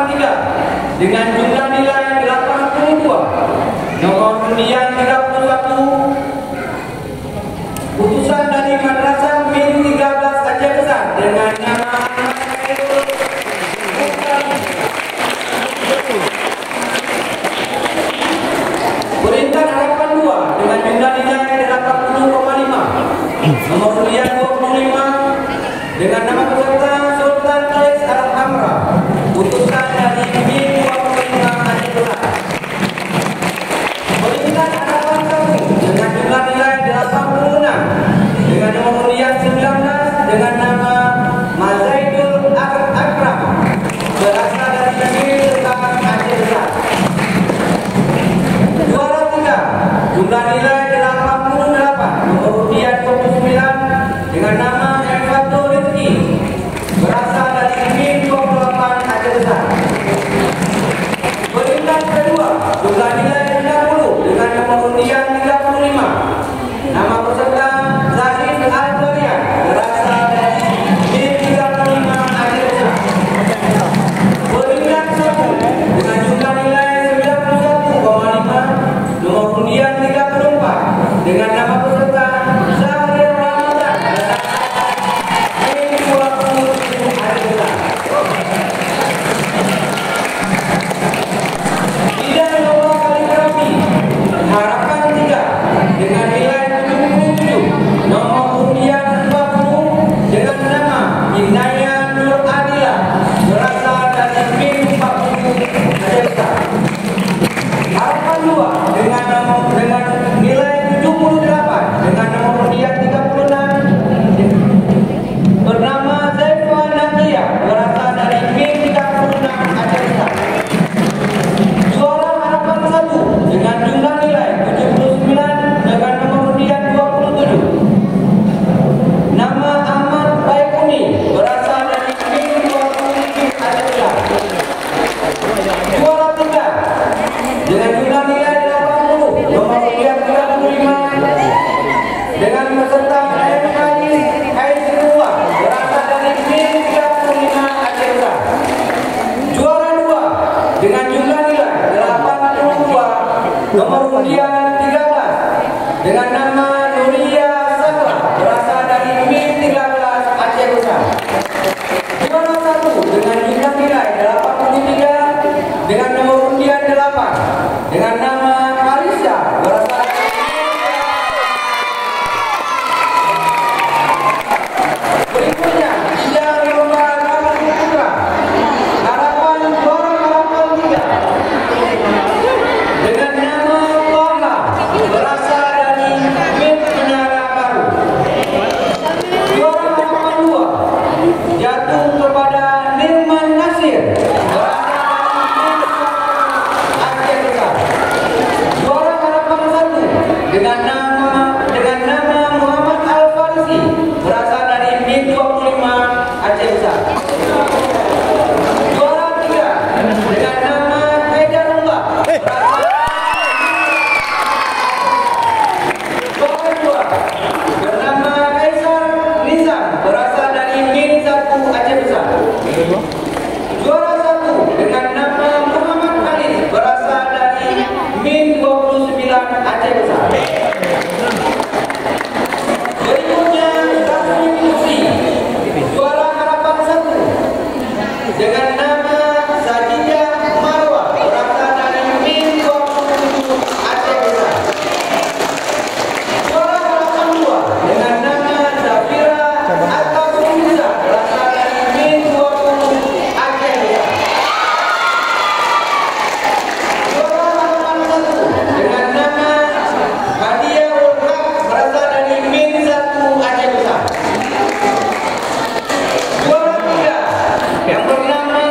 3 dengan jumlah nilai 82. Nomor undian 31, putusan dari Madrasah Min 13 Aceh Besar dengan nama Perintah Harapan 2 dengan jumlah nilai 80,5. Nomor undian 25 dengan nama peserta Sultan Ais Al-Amra, putusan dari Min 25 Aceh Besar. Perintah Harapan 1 dengan jumlah nilai 86 dengan nomor undian 19 dengan nama Mazaidul Akram, berasal dari Min Aceh Besar. Juara 3 jumlah nilai 88 nomor undian 29 dengan nama Fatul Rizki, berasal dari Min 28 Aceh Besar. Peringkat kedua jumlah nilai 60 dengan nomor undian 35. Nama peserta Zahid Al-Barian, berasal dari Min 35 Aceh Besar. Peringkat 1 dengan jumlah nilai 91,5 nomor undian 34 dengan nama peserta Zahir Ramadan, Min 20 Aceh Besar. Tidak lomba kaligrafi Harapan 3 dengan nilai 77 nomor undian 40 dengan nama Inaya Nur Adila, berasal dari Min 40 Aceh Besar. Harapan 2 dengan nilai 78 dengan nomor undian 36 bernama Zaifah Nadia, berasal dari Min 36 Aceh Besar. Juara Harapan 1 dengan jumlah nilai 79 dengan nomor undian 27. Nama Ahmad Baikuni, berasal dari Min 27 Aceh Besar. Juara 3 dengan jumlah nilai 80 nomor undian 35 dengan peserta Aizrullah, berasal dari Min 35 Aceh Besar. Juara 2 dengan jumlah nilai 82 nomor undian 13 dengan nama Nuria Sakla, berasal dari Min 13 Aceh Besar. Juara 1 dengan jumlah nilai 83 dengan nomor undian 8 dengan nama Marisa, berasal dari berikutnya tidak lomba kamu putra Harapan juara Harapan 3 dengan nama Toha, berasal dari Min Menara Baru. Juara Harapan 2 jatuh kepada Nirman Nasir, berasal dari Min Aceh Besar. Juara Harapan 1 dengan nama Muhammad Al-Farsi, berasal dari Min 25 Aceh Besar. Juara 3 dengan nama Haidarullah, berasal juara 2 bernama Kaisar Nizam, berasal dari Min 1 Aceh Besar. Juara 1 dengan nama Muhammad Haris, berasal dari Min 29 Aceh Besar. Berikutnya Rasmi Kursi juara Harapan 1 dengan nama Sadidah Marwah, berasal dari Min 27 Aceh Besar. Juara Harapan 2 dengan nama Zafira Atasuza, berasal dari Min 20 Aceh Besar. Juara Harapan 1 dengan nama Hadiah Ulhaq, berasal dari Min 1 Aceh Besar. Juara 3 yang bernama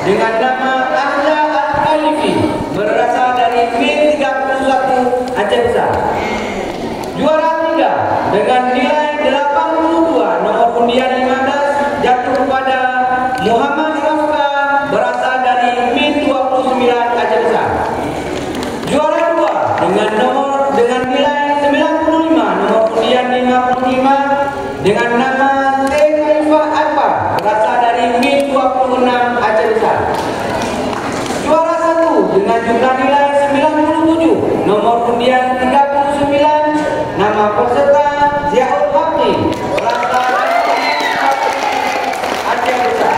dengan nama Ahla Al-Khalifi berasal dari MIN 31 Aceh Besar. Juara 3 dengan nilai 82 nomor undian 15 jatuh kepada Muhammad Rafka berasal dari MIN 29 Aceh Besar. Juara 2 dengan nilai 95 nomor undian 55 dengan nama Khaifah Akbar berasal dari MIN 26 Aceh Besar. Juara 1 dengan jumlah nilai 97 nomor undian 39 nama peserta Ziaul Haqi berasal dari Aceh Besar.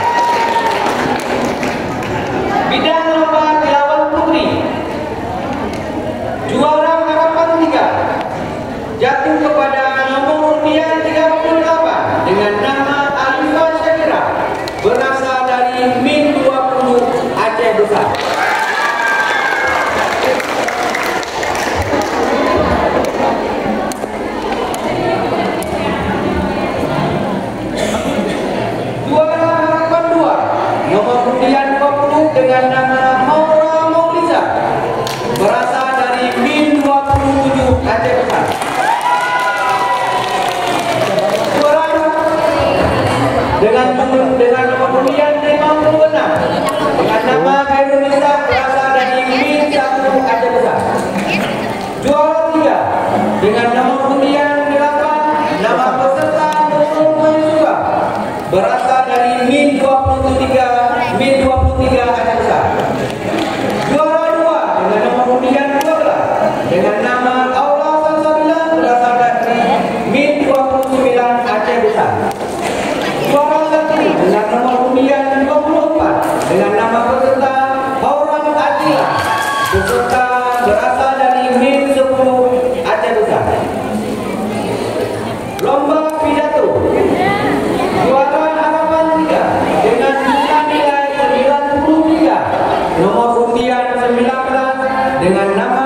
Bidang lomba tilawah putri, juara harapan 3 jatuh kepada nomor undian 38 dengan nama Alifah Syakira berasal dari MIN 20 Aceh Besar. Juara harapan 2 nomor undian 20 dengan nama Maura Mauliza berasal dari MIN 27 Aceh Besar. Dengan nomor undian 56 dengan nama Khairul Nisa berasal dari MIN 1 Aceh Besar. Juara 3 dengan nomor undian 8 nama peserta Nurul Maisura berasal dari MIN 23 Aceh Besar. Juara 2 dengan nomor undian 12 dengan nama Aula Salsabila berasal dari MIN 29 Aceh Besar. Juara 1 dengan nomor undian 24 dengan nama peserta Hauran Adila peserta berasal dari MIN 10 Aceh Besar. Lomba pidato, juara harapan 3 dengan jumlah nilai 93 nomor undian 19 dengan nama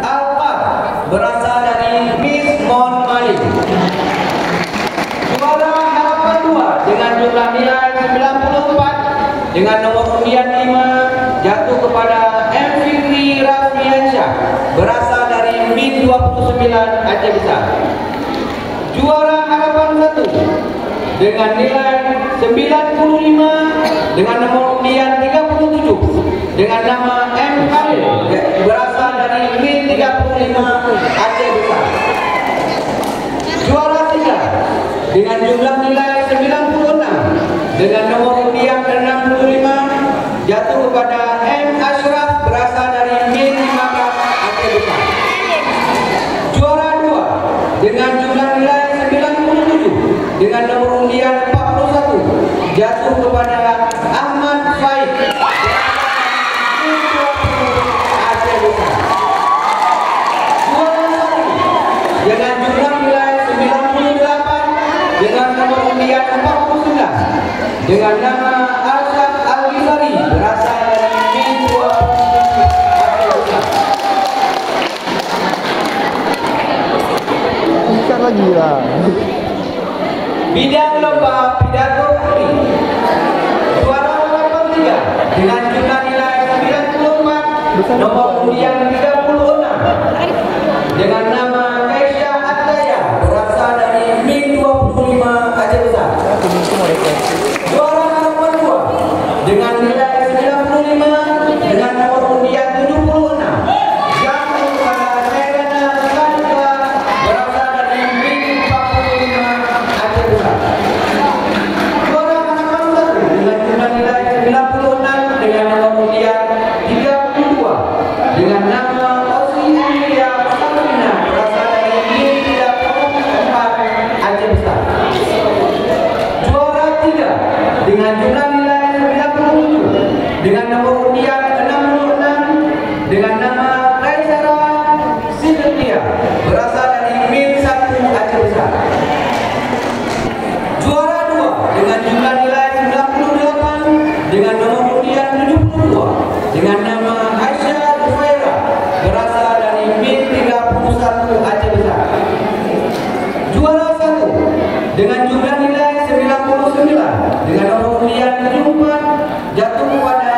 Alqab berasal dari Miss Mon Malik. Juara harapan 2 dengan jumlah nilai 94 dengan nomor undian 5 jatuh kepada M. Fikri Rafmiansyah berasal dari MIN 29 Aceh Besar. Juara harapan 1 dengan nilai 95 dengan nomor undian 37 dengan nama M. Khalil berasal dari MIN 35 Aceh Besar. Juara 3 dengan jumlah nilai 96 dengan nomor undian 65 jatuh kepada M. Ashraf berasal dari MIN 15 Aceh Besar. Juara 2 dengan jumlah nilai 97 dengan nomor undian 41 jatuh kepada Ahmad Faik MIN 20 Aceh Besar. Juara 1 dengan jumlah nilai 98 dengan nomor undian 49 dengan nama Arsyad Al-Ghifari berasal dari MIN 20 Aceh Besar. Bukan lagi lah. Bidang lomba pidato putri, juara harapan 3 dengan jumlah nilai 94 nomor undian 36 dengan nama Kaisha Ataya berasal dari MIN 25 Aceh Besar. Juara harapan 2 dengan nilai 95 dengan nomor undian 76 jatuh kepada Serena Sandra berasal dari MIN 45 Aceh Besar. Juara harapan 1 dengan jumlah nilai 96 dengan nomor undian 32 dengan nama Osilia Sabrina berasal dari MIN 34 Aceh Besar. Juara 3 dengan jumlah nilai 97 dengan nomor undian 66 dengan nama Kaisara Sidria berasal dari MIN 1 Aceh Besar. Juara 2 dengan jumlah nilai 98 dengan nomor undian 72 dengan nama Aisyah Zuhaira berasal dari MIN 31 Aceh Besar. Juara 1 dengan jumlah nilai 99 dengan nomor undian 74 jatuh kepada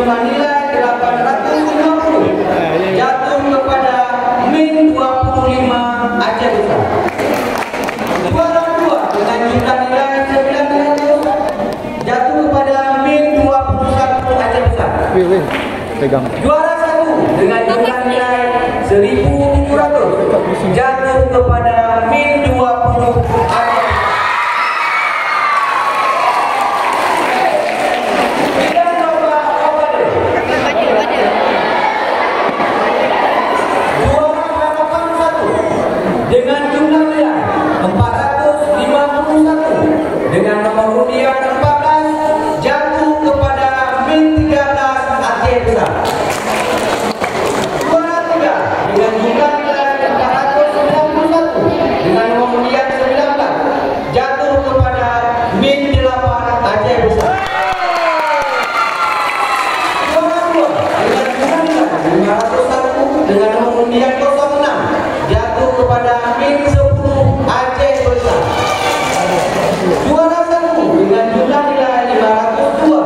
jumlah nilai 850 jatuh kepada Min 25 Aceh Besar. Juara 2 dengan jumlah nilai 900 jatuh kepada Min 21 Aceh Besar. Pegang. Juara 1 dengan jumlah nilai 1.700 jatuh kepada Min 20 Aceh. Dengan jumlah nilai 451 dengan nomor undian 14 jatuh kepada Min 13 Aceh Besar. Juara 3 dengan jumlah nilai 491 dengan nomor undian 19 jatuh kepada Min 8 Aceh Besar. Juara 2 dengan jumlah nilai 501 dengan nomor undian 06 jatuh kepada Min 10 Aceh Besar. Juara 1 dengan jumlah nilai 502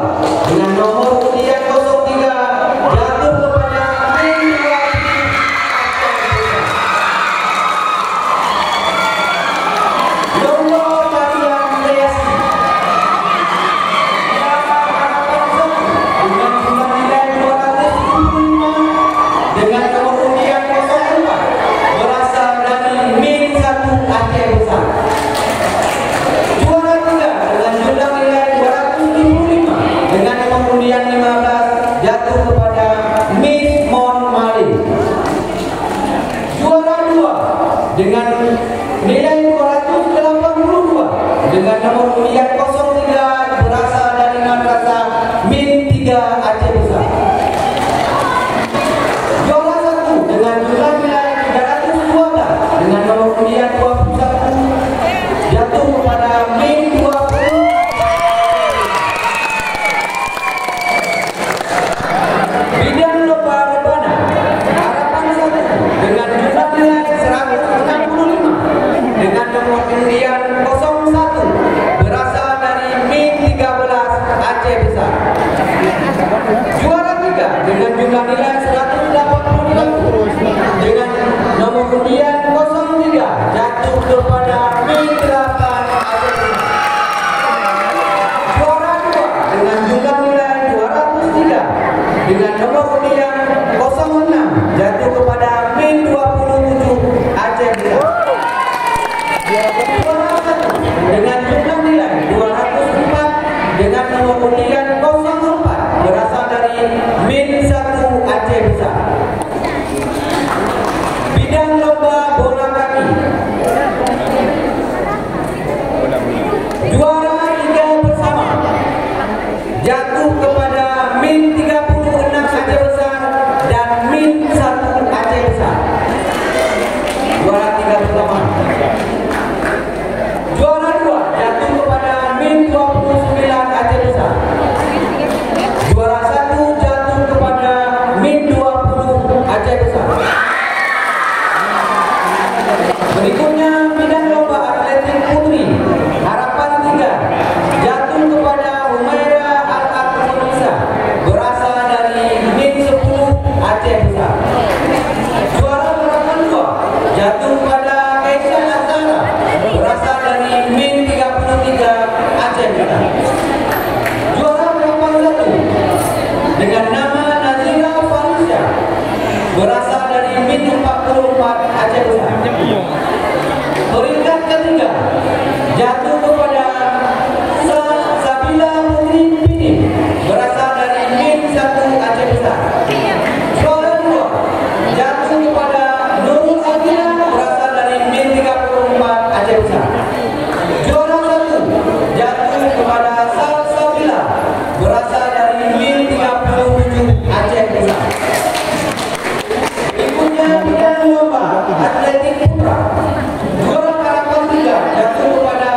dengan nomor undian 03 jatuh kepada Min 20 Nomor Mariam Reyasi dengan jumlah nilai 275 dengan nomor undian 04 berasal dari Min 1 Aceh Besar. Juara 3 dengan jumlah nilai 275 dengan nomor undian 15 jatuh kepada Miss Mon Mali. Juara 2 dengan nilai 282 dengan nomor undian 03 berasal dari Madrasah Min 3 Aceh Besar. Juara 1 dengan jumlah nilai 312 dengan nomor undian 21 jatuh kepada Min 20. Bidang lomba rebana harapan 1 dengan jumlah nilai 165 dengan nomor undian 01 berasal dari Min 13 Aceh Besar. Juara 3 dengan jumlah nilai 181 dengan nomor undian 03 jatuh kepada Min 8 Aceh Besar. Juara 2 dengan jumlah nilai 203 dengan nomor undian 06 jatuh kepada Min 27 Aceh Besar. Juara 1 dengan jumlah nilai 204 dengan nomor undian 04 berasal dari Min 1 Aceh Besar. Bidang lomba bola kaki juara 3 bersama jatuh kepada Min 36 Aceh Besar dan Min 1 Aceh Besar. Juara 3 bersama. Juara 2 jatuh kepada Min 29 Aceh Besar. Juara 1 jatuh kepada Min 20 Aceh Besar. Berikutnya bidang lomba atletik putri harapan 3 jatuh kepada Humaira Al-Aqsa berasal dari Min 10 Aceh Besar. Juara harapan 2 jatuh kepada Aisyah Azhara berasal dari Min 33 Aceh Besar. Juara harapan 1 dengan nama Nazira Farisha berasal dari Min 44 Aceh Besar. Peringkat ketiga jatuh kepada Sabila Putri Pini berasal dari Min 1 Aceh Besar. Juara 2 jatuh kepada Nurul Adila berasal dari Min 34 Aceh Besar. Juara 1 jatuh kepada Sabila berasal dari Min 37 Aceh Besar. Berikutnya bidang lomba atletik putra. Juara harapan 3 jatuh kepada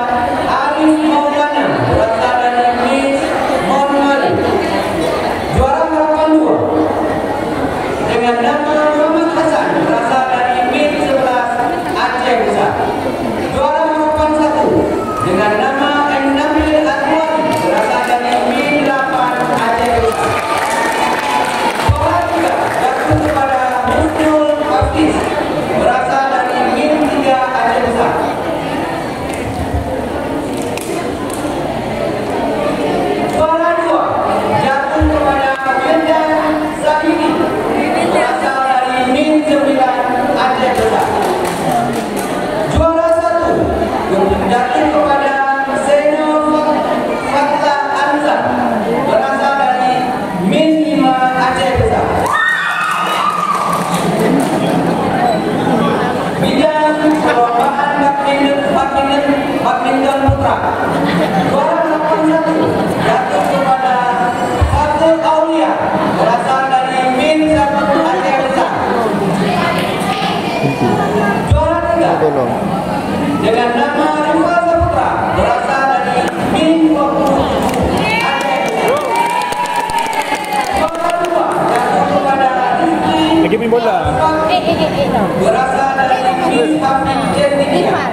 Miss Hafi Jernitia.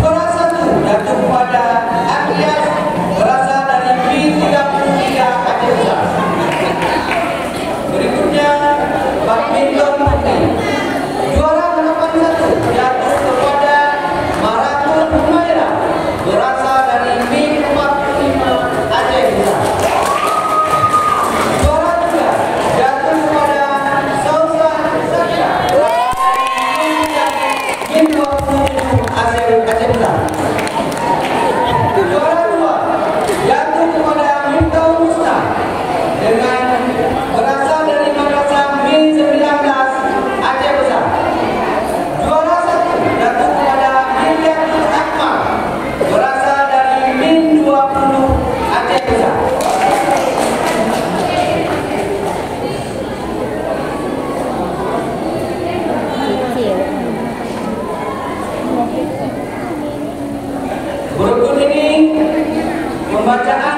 Juara 1 jatuh kepada Agnes berasal dari B33 Aceh Besar. Berikutnya badminton putri. Juara 81 jatuh kepada Maratun Humaira berasal dari B45 Aceh Besar. Juara 3 jatuh kepada Sausan Sakia Aceh Besar. Juara 2 jatuh kepada Miftahul Husna dengan berasal dari Madrasah Min 19 Aceh Besar. Juara 1 jatuh kepada Hilyatul Akmal berasal dari Min 20 Aceh Besar. Berikut ini pembacaan